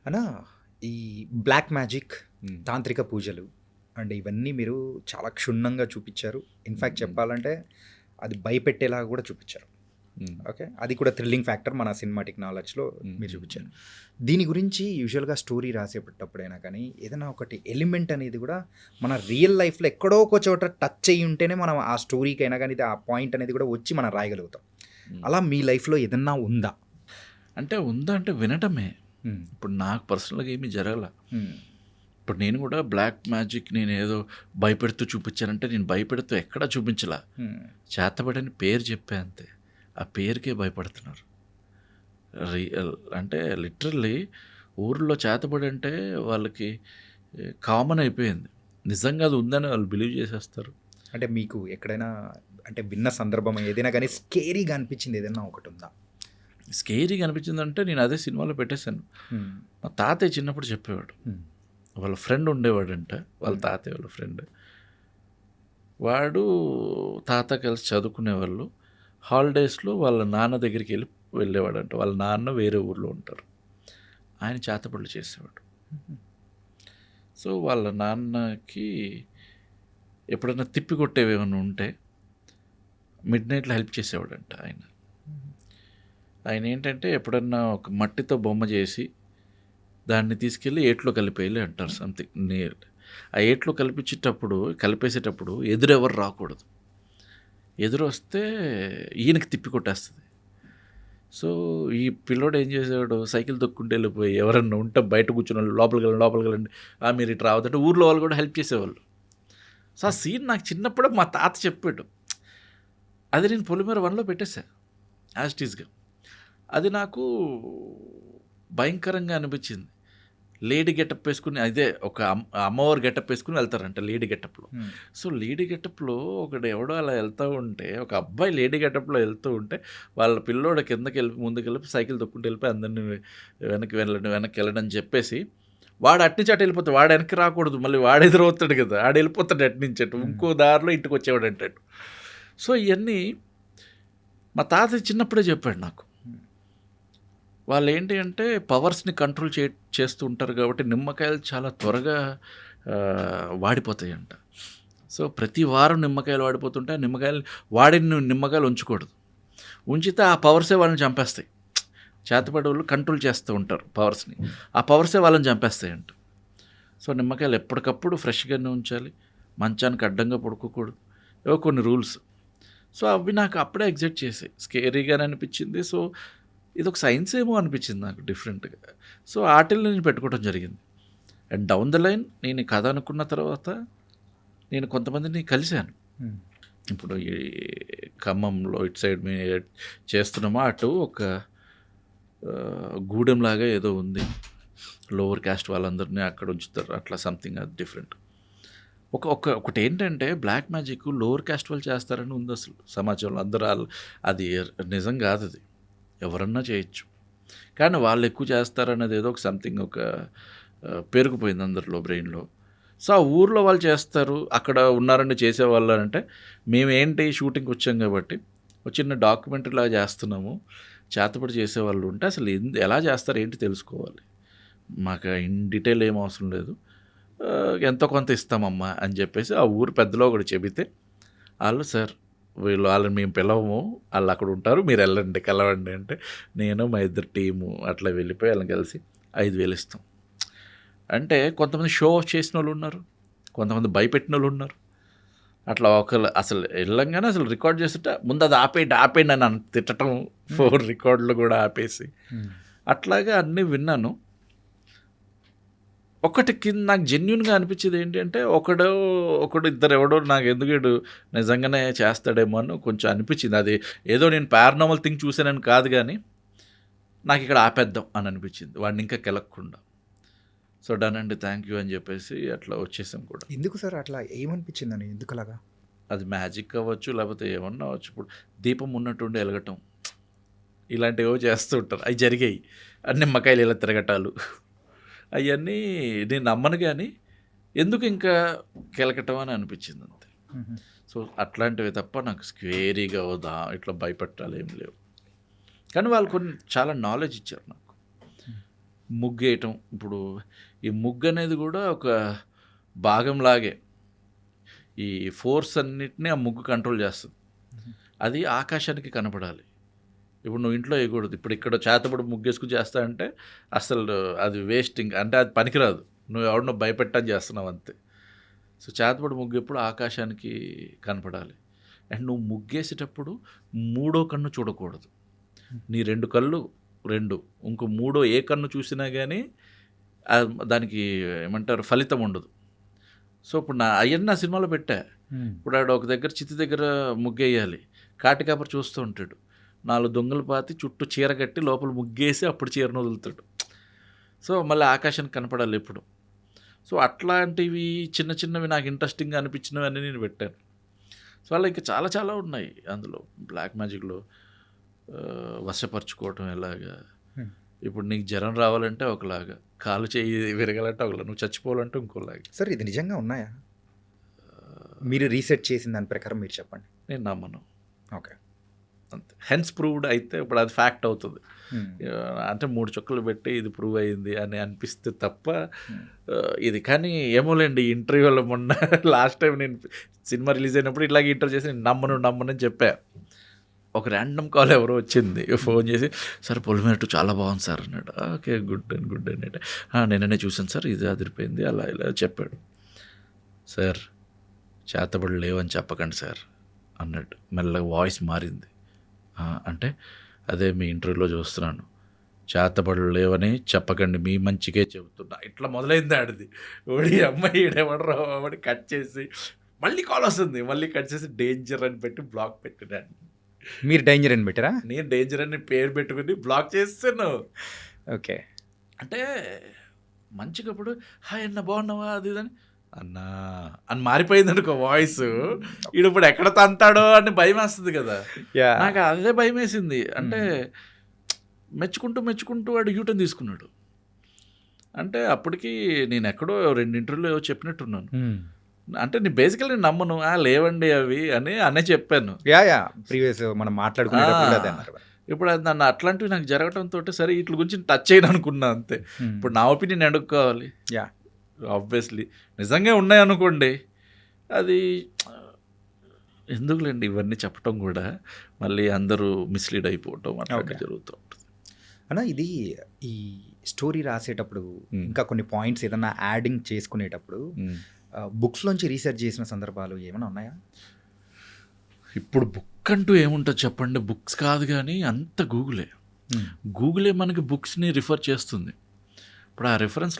అనా ఈ black magic, హ్మ్. తాంత్రిక పూజలు అండ్ ఇవన్నీ మీరు చాలా క్షుణ్ణంగా చూపించారు. ఇన్ఫ్యాక్ట్ చెప్పాలంటే అది భయపెట్టేలాగా కూడా చూపించారు. హ్మ్. ఓకే, అది కూడా థ్రిల్లింగ్ ఫ్యాక్టర్ మన సినిమాటిక్ నాలెడ్జ్లో మీరు చూపించారు. దీని గురించి యూజువల్గా స్టోరీ రాసేటప్పుడైనా కానీ ఏదైనా ఒకటి ఎలిమెంట్ అనేది కూడా మన రియల్ లైఫ్లో ఎక్కడో ఒక చోట టచ్ అయ్యి ఉంటేనే మనం ఆ స్టోరీకైనా కానీ ఆ పాయింట్ అనేది కూడా వచ్చి మనం రాయగలుగుతాం. అలా మీ లైఫ్లో ఏదన్నా ఉందా? అంటే ఉందా అంటే వినటమే. మ్మ్. ఇప్పుడు నాకు పర్సనల్‌గా ఏమీ జరగల. మ్మ్. ఇప్పుడు నేను కూడా బ్లాక్ మ్యాజిక్ నేనేదో భయపెడుతూ చూపించానంటే నేను భయపెడుతూ ఎక్కడా చూపించలా. మ్మ్. చేతబడని పేరు చెప్పా అంతే. ఆ పేరుకే భయపడుతున్నారు. రియల్ అంటే లిటరల్లీ ఊర్లో చేతబడి అంటే వాళ్ళకి కామన్ అయిపోయింది. నిజంగా అది ఉందని వాళ్ళు బిలీవ్ చేసేస్తారు. అంటే మీకు ఎక్కడైనా అంటే విన్న సందర్భం ఏదైనా కానీ స్కేరీగా అనిపించింది ఏదైనా ఒకటి ఉందా? స్కేరీగా అనిపించిందంటే నేను అదే సినిమాలో పెట్టేశాను. మా తాతయ్య చిన్నప్పుడు చెప్పేవాడు. వాళ్ళ ఫ్రెండ్ ఉండేవాడంట. వాళ్ళ తాతయ్య వాళ్ళ ఫ్రెండ్. వాడు తాత కలిసి చదువుకునేవాళ్ళు. హాలిడేస్‌లో వాళ్ళ నాన్న దగ్గరికి వెళ్ళేవాడంట. వాళ్ళ నాన్న వేరే ఊర్లో ఉంటారు. ఆయన చేతబడులు చేసేవాడు. సో వాళ్ళ నాన్నకి ఎప్పుడైనా తిప్పి కొట్టేవి ఏమైనా ఉంటే మిడ్‌నైట్‌లో హెల్ప్ చేసేవాడంట ఆయన. ఆయన ఏంటంటే ఎప్పుడన్నా ఒక మట్టితో బొమ్మ చేసి దాన్ని తీసుకెళ్ళి ఏట్లో కలిపేయాలి అంటారు సంథింగ్ నియర్. ఆ ఏట్లో కలిపేసేటప్పుడు ఎదురెవరు రాకూడదు. ఎదురొస్తే ఈయనకి తిప్పి కొట్టేస్తుంది. సో ఈ పిల్లోడు ఏం చేసేవాడు, సైకిల్ తొక్కుంటూ వెళ్ళిపోయి ఎవరన్నా ఉంటే బయట కూర్చున్న వాళ్ళు లోపలికి వెళ్ళండి మీరు ఇటు రావద్దంటే ఊర్లో వాళ్ళు కూడా హెల్ప్ చేసేవాళ్ళు. సో ఆ సీన్ నాకు చిన్నప్పుడే మా తాత చెప్పాడు. అది నేను పొలిమేర 1లో పెట్టేశాను యాజ్ ఇట్ ఈస్గా. అది నాకు భయంకరంగా అనిపించింది. లేడీ గెటప్ వేసుకుని అదే ఒక అమ్మవారు గెటప్ వేసుకుని వెళ్తారంట లేడీ గెటప్లో. సో లేడీ గెటప్లో ఒకడు ఎవడో అలా వెళ్తూ ఉంటే, ఒక అబ్బాయి లేడీ గెటప్లో వెళ్తూ ఉంటే వాళ్ళ పిల్లోడు కిందకి వెళ్ళి ముందుకు వెళ్ళి సైకిల్ తొక్కుంటూ వెళ్ళిపోయి అందరినీ వెనక్కి వెళ్ళడం అని చెప్పేసి వాడు అట్నుంచి అటు వెళ్ళిపోతాడు. వాడు వెనక్కి రాకూడదు, మళ్ళీ వాడు ఎదురవుతాడు కదా, ఆడు వెళ్ళిపోతాడు అట్నుంచి అటు, ఇంకో దారిలో ఇంటికి వచ్చేవాడు అంటాడు. సో ఇవన్నీ మా తాత చిన్నప్పుడే చెప్పాడు నాకు. వాళ్ళు ఏంటి అంటే పవర్స్ని కంట్రోల్ చేస్తూ ఉంటారు కాబట్టి నిమ్మకాయలు చాలా త్వరగా వాడిపోతాయంట. సో ప్రతి వారం నిమ్మకాయలు వాడిపోతుంటే ఆ నిమ్మకాయలు ఉంచకూడదు. ఉంచితే ఆ పవర్సే వాళ్ళని చంపేస్తాయి. చేతపడి వాళ్ళు కంట్రోల్ చేస్తూ ఉంటారు పవర్స్ని, ఆ పవర్సే వాళ్ళని చంపేస్తాయంట. సో నిమ్మకాయలు ఎప్పటికప్పుడు ఫ్రెష్గానే ఉంచాలి, మంచానికి అడ్డంగా పడుకోకూడదు, ఏవో కొన్ని రూల్స్. సో అవి నాకు అప్పుడే ఎగ్జైట్ చేసాయి, స్కేరీగానే అనిపించింది. సో ఇది ఒక సైన్స్ ఏమో అనిపించింది నాకు డిఫరెంట్గా. సో ఆటిల్ని నేను పెట్టుకోవడం జరిగింది. అండ్ డౌన్ ద లైన్ నేను కథ అనుకున్న తర్వాత నేను కొంతమందిని కలిశాను. ఇప్పుడు ఈ ఖమ్మంలో ఇటు సైడ్ మేము చేస్తున్నామో అటు ఒక గూడెంలాగా ఏదో ఉంది, లోవర్ క్యాస్ట్ వాళ్ళందరినీ అక్కడ ఉంచుతారు, అట్లా సంథింగ్ అది డిఫరెంట్. ఒకటి ఏంటంటే బ్లాక్ మ్యాజిక్ లోవర్ క్యాస్ట్ వాళ్ళు చేస్తారని ఉంది అసలు సమాజంలో. అందరూ అది నిజం కాదు, అది ఎవరన్నా చేయొచ్చు, కానీ వాళ్ళు ఎక్కువ చేస్తారనేది ఏదో ఒక సంథింగ్ ఒక పేరుకుపోయింది అందరిలో బ్రెయిన్లో. సో ఆ ఊర్లో వాళ్ళు చేస్తారు, అక్కడ ఉన్నారండి చేసేవాళ్ళు అంటే మేమేంటి షూటింగ్కి వచ్చాం కాబట్టి ఒక చిన్న డాక్యుమెంటరీ లాగా చేస్తున్నాము, చేతపడి చేసేవాళ్ళు ఉంటే అసలు ఎలా చేస్తారు ఏంటి తెలుసుకోవాలి, మాకు ఇన్ డీటెయిల్ ఏం అవసరం లేదు, ఎంతో కొంత ఇస్తామమ్మా అని చెప్పేసి ఆ ఊరు పెద్దలో ఒకటి చెబితే వాళ్ళు సార్ వాళ్ళని మేము పిలవము, వాళ్ళు అక్కడ ఉంటారు, మీరు వెళ్ళండి కలవండి అంటే నేను మా ఇద్దరు టీము అట్లా వెళ్ళిపోయి వాళ్ళని కలిసి 5,000 ఇస్తాం. అంటే కొంతమంది షో ఆఫ్ చేసిన వాళ్ళు ఉన్నారు, కొంతమంది భయపెట్టిన వాళ్ళు ఉన్నారు. అట్లా ఒకళ్ళు అసలు వెళ్ళంగానే అసలు రికార్డ్ చేస్తుంటే ముందు అది ఆపేయండి అని తిట్టడం, 4 రికార్డులు కూడా ఆపేసి అట్లాగా అన్నీ విన్నాను. ఒకటి కింద నాకు జెన్యున్గా అనిపించేది ఏంటి అంటే ఒకడు ఇద్దరు ఎవడో నాకు ఎందుకు నిజంగానే చేస్తాడేమో అని కొంచెం అనిపించింది. అది ఏదో నేను పారానార్మల్ థింగ్ చూసానని కాదు, కానీ నాకు ఇక్కడ ఆపేద్దాం అని అనిపించింది వాడిని ఇంకా కెలక్కుండా. సో డన్ అండి, థ్యాంక్ యూ అని చెప్పేసి అట్లా వచ్చేసాం కూడా. ఎందుకు సార్ అట్లా ఏమనిపించిందని? ఎందుకు అలాగా? అది మ్యాజిక్ అవ్వచ్చు, లేకపోతే ఏమన్నా అవ్వచ్చు. ఇప్పుడు దీపం ఉన్నట్టుండి వెలగటం ఇలాంటివో చేస్తూ ఉంటారు, అవి జరిగాయి. నిమ్మకాయలు ఇలా తిరగటాలు అవన్నీ నేను నమ్మను, కానీ ఎందుకు ఇంకా కెలకటం అని అనిపించింది అంతే. సో అట్లాంటివి తప్ప నాకు స్క్వేరీగా వదా ఇట్లా భయపెట్టాలి ఏం లేవు. కానీ వాళ్ళు కొన్ని చాలా నాలెడ్జ్ ఇచ్చారు నాకు. ముగ్గు వేయటం. ఇప్పుడు ఈ ముగ్గు అనేది కూడా ఒక భాగంలాగే ఈ ఫోర్స్ అన్నిటినీ ఆ ముగ్గు కంట్రోల్ చేస్తుంది. అది ఆకాశానికి కనపడాలి. ఇప్పుడు నువ్వు ఇంట్లో వేయకూడదు. ఇప్పుడు ఇక్కడ చేతబడి ముగ్గేసుకుని చేస్తా అంటే అసలు అది వేస్టింగ్, అంటే అది పనికిరాదు. నువ్వు ఎవరినో భయపెట్టని చేస్తున్నావు అంతే. సో చేతబడి ముగ్గు ఎప్పుడు ఆకాశానికి కనపడాలి. అండ్ నువ్వు ముగ్గేసేటప్పుడు మూడో కన్ను చూడకూడదు. నీ 2 కళ్ళు 2, ఇంకో మూడో ఏ కన్ను చూసినా కానీ దానికి ఏమంటారు ఫలితం ఉండదు. సో ఇప్పుడు నా సినిమాలో పెట్టా. ఇప్పుడు ఆడ ఒక దగ్గర చిత్తి దగ్గర ముగ్గేయాలి, కాటికాపర్ చూస్తూ ఉంటాడు. 4 దొంగలు పాతి చుట్టూ చీర కట్టి లోపల ముగ్గేసి అప్పుడు చీరను వదులుతాడు. సో మళ్ళీ ఆకాశానికి కనపడాలి ఎప్పుడు. సో అట్లాంటివి చిన్న చిన్నవి నాకు ఇంట్రెస్టింగ్గా అనిపించినవి అన్నీ నేను పెట్టాను. సో అలా ఇంకా చాలా చాలా ఉన్నాయి అందులో. బ్లాక్ మ్యాజిక్లో వశపరుచుకోవటం ఎలాగా, ఇప్పుడు నీకు జ్వరం రావాలంటే ఒకలాగా, కాలు చేయి విరగాలంటే ఒకలా, నువ్వు చచ్చిపోవాలంటే ఇంకోలాగా. సార్ ఇది నిజంగా ఉన్నాయా? మీరు రీసెర్చ్ చేసిన దాని ప్రకారం మీరు చెప్పండి. నేను నమ్మను. ఓకే, అంతే. హెన్స్ ప్రూవ్డ్ అయితే ఇప్పుడు అది ఫ్యాక్ట్ అవుతుంది. అంటే 3 చుక్కలు పెట్టి ఇది ప్రూవ్ అయింది అని అనిపిస్తే తప్ప ఇది. కానీ ఏమోలేండి, ఇంటర్వ్యూలో మొన్న లాస్ట్ టైం నేను సినిమా రిలీజ్ అయినప్పుడు ఇట్లాగే ఇంటర్వ్యూ చేసి నేను నమ్మను అని చెప్పా. ఒక ర్యాండమ్ కాల్ ఎవరో వచ్చింది, ఫోన్ చేసి సార్ పొలిమేర చాలా బాగుంది సార్ అన్నాడు. ఓకే గుడ్ అన్నట్టు నేననే చూసాను సార్, ఇది అదిరిపోయింది అలా ఇలా చెప్పాడు. సార్ చేతబడి లేవని చెప్పకండి సార్ అన్నట్టు మెల్లగా వాయిస్ మారింది. అంటే అదే మీ ఇంటర్వ్యూలో చూస్తున్నాను, చేతబడులు లేవని చెప్పకండి, మీ మంచికే చెబుతున్నా, ఇట్లా మొదలైంది ఆడిది. ఓడి అమ్మాయి ఈడేవాడు వాడి కట్ చేసి మళ్ళీ కాల్ వస్తుంది, మళ్ళీ కట్ చేసి డేంజర్ అని పెట్టి బ్లాక్ పెట్టినాను. మీరు డేంజర్ అని పెట్టారా? నేను డేంజర్ అని పేరు పెట్టుకుని బ్లాక్ చేస్తాను. ఓకే, అంటే మంచిగా ఇప్పుడు హాయ్ అన్న బాగున్నావా అది ఇదని అన్నా అని మారిపోయింది అనుకో వాయిస్. ఈడు ఇప్పుడు ఎక్కడ తంతాడో అని భయం వేస్తుంది కదా. నాకు అదే భయం వేసింది. అంటే మెచ్చుకుంటూ వాడు యూటర్న్ తీసుకున్నాడు. అంటే అప్పటికి నేను ఎక్కడో 2 ఇంటర్వ్యూలో చెప్పినట్టున్నాను. అంటే నేను బేసికల్ నేను నమ్మను, లేవండి అవి అని అనే చెప్పాను. ప్రీవియస్ మనం మాట్లాడుకునేటప్పుడు. ఇప్పుడు అది నన్ను అట్లాంటివి నాకు జరగడంతో సరే వీటి గురించి టచ్ చేయను అనుకున్నా అంతే. ఇప్పుడు నా ఒపీనియన్ అడుక్కోవాలి. ఆబ్వియస్లీ నిజంగా ఉన్నాయి అనుకోండి, అది ఎందుకులేండి ఇవన్నీ చెప్పటం కూడా, మళ్ళీ అందరూ మిస్లీడ్ అయిపోవటం అట్లా జరుగుతూ ఉంటుంది. అన్న ఇది ఈ స్టోరీ రాసేటప్పుడు ఇంకా కొన్ని పాయింట్స్ ఏదన్నా యాడింగ్ చేసుకునేటప్పుడు బుక్స్లోంచి రీసెర్చ్ చేసిన సందర్భాలు ఏమైనా ఉన్నాయా? ఇప్పుడు బుక్ అంటూ ఏముంటుంది చెప్పండి, బుక్స్ కాదు కానీ అంత గూగులే మనకి బుక్స్ని రిఫర్ చేస్తుంది. ఇప్పుడు ఆ రిఫరెన్స్